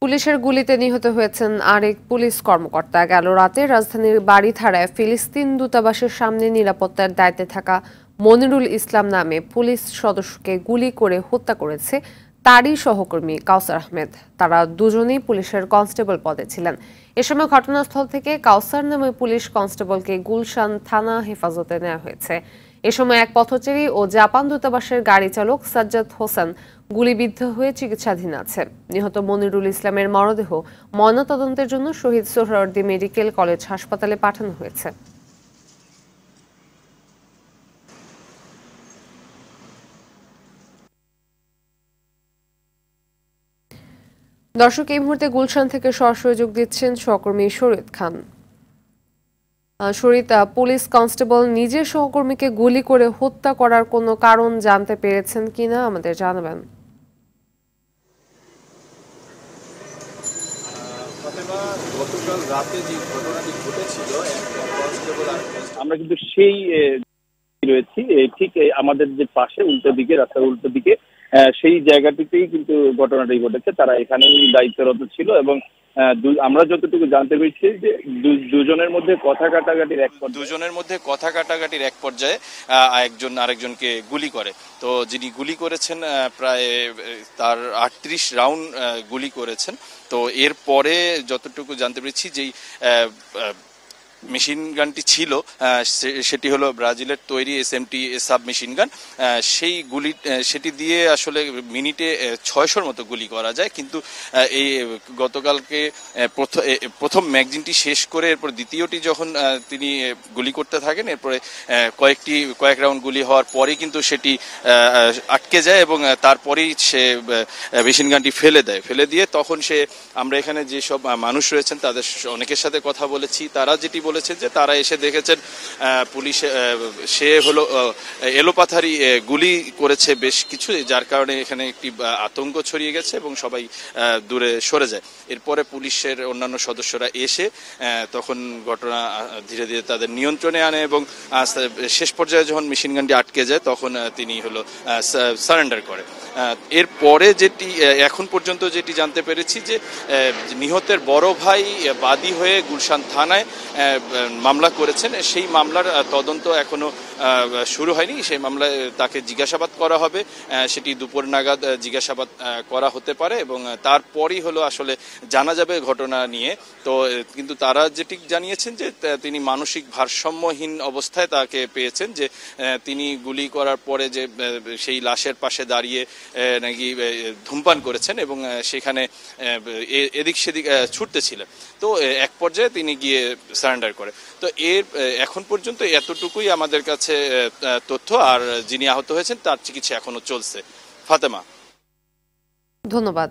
পুলিশের গুলিতে নিহত হয়েছেন আরেক পুলিশ কর্মকর্তা। গেল রাতে রাজধানীর বাড়িধারায় ফিলিস্তিন দূতাবাসের সামনে নিরাপত্তার দায়িত্বে থাকা মনিরুল ইসলাম নামে পুলিশ সদস্যকে গুলি করে হত্যা করেছে তারই সহকর্মী কাউসার আহমেদ। তারা দুজনেই পুলিশের কনস্টেবল পদে ছিলেন। এ সময় ঘটনাস্থল থেকে কাউসার নামে পুলিশ কনস্টেবলকে গুলশান থানা হেফাজতে নেওয়া হয়েছে। এ সময় এক পথচারী ও জাপান দূতাবাসের গাড়ি চালক সাজ্জাদ হোসেন গুলিবিদ্ধ হয়ে চিকিৎসাধীন আছে। নিহত মনিরুল ইসলামের মরদেহ ময়নাতদন্তের জন্য শহীদ সোহরাওয়ার্দী মেডিকেল কলেজ হাসপাতালে পাঠানো হয়েছে। দর্শক, এই মুহূর্তে গুলশান থেকে সরাসরি যোগ দিচ্ছেন সহকর্মী শরীদ খান। শরীদ, পুলিশ কনস্টেবল নিজের সহকর্মীকে গুলি করে হত্যা করার কোনো কারণ জানতে পেরেছেন কিনা আমাদের জানাবেন। গতকাল রাতে যে ঘটনাটি ঘটেছিল, আমরা কিন্তু সেই রয়েছি ঠিক আমাদের যে পাশে উল্টো দিকে, রাস্তার উল্টো দিকে সেই জায়গাটিতেই কিন্তু ঘটনাটি ঘটেছে। তারা এখানেই দায়িত্বরত ছিল এবং আমরা যতটুকু জানতে পেরেছি যে দুজনের মধ্যে কথা কাটাকাটির এক পর্যায়ে একজন আরেকজনকে গুলি করে। তো যিনি গুলি করেছেন প্রায় তার 38 রাউন্ড গুলি করেছেন। তো এরপরে যতটুকু জানতে পেরেছি যেই মেশিন গানটি ছিল সেটি হলো ব্রাজিলের তৈরি SMT সাব মেশিন গান। সেই গুলি সেটি দিয়ে আসলে মিনিটে 600-র মতো গুলি করা যায়। কিন্তু এই গতকালকে প্রথম ম্যাগজিনটি শেষ করে এরপর দ্বিতীয়টি যখন তিনি গুলি করতে থাকেন, এরপরে কয়েক রাউন্ড গুলি হওয়ার পরে কিন্তু সেটি আটকে যায় এবং তারপরেই সে মেশিন গানটি ফেলে দিয়ে তখন আমরা এখানে যেসব মানুষ রয়েছেন তাদের অনেকের সাথে কথা বলেছি। তারা যেটি বলেছে যে তারা এসে দেখেছেন পুলিশ সে হলো এলোপাথারি গুলি করেছে বেশ কিছু, যার কারণে এখানে একটি আতঙ্ক ছড়িয়ে গেছে এবং সবাই দূরে সরে যায়। এরপরে পুলিশের অন্যান্য সদস্যরা এসে তখন ঘটনা ধীরে ধীরে তাদের নিয়ন্ত্রণে আনে এবং শেষ পর্যায়ে যখন মেশিন গানটি আটকে যায় তখন তিনি হলো সারেন্ডার করে। এরপরে যেটি এখন পর্যন্ত যেটি জানতে পেরেছি যে নিহতের বড় ভাই বাদী হয়ে গুলশান থানায় মামলা করেছেন। সেই মামলার তদন্ত এখনো শুরু হয়নি। সেই মামলায় তাকে জিজ্ঞাসাবাদ করা হবে, সেটি দুপুর নাগাদ জিজ্ঞাসাবাদ করা হতে পারে এবং তারপরই হলো আসলে জানা যাবে ঘটনা নিয়ে। তো কিন্তু তারা যেটি জানিয়েছেন যে তিনি মানসিক ভারসাম্যহীন অবস্থায় তাকে পেয়েছেন, যে তিনি গুলি করার পরে যে সেই লাশের পাশে দাঁড়িয়ে নাকি ধূমপান করেছেন এবং সেখানে এদিক সেদিক ছুটতেছিলেন। তো এক পর্যায়ে তিনি গিয়ে সারেন্ডার করে। তো এখন পর্যন্ত এতটুকুই আমাদের কাছে তথ্য। আর যিনি আহত হয়েছেন তার চিকিৎসা এখনো চলছে। ফাতেমা, ধন্যবাদ।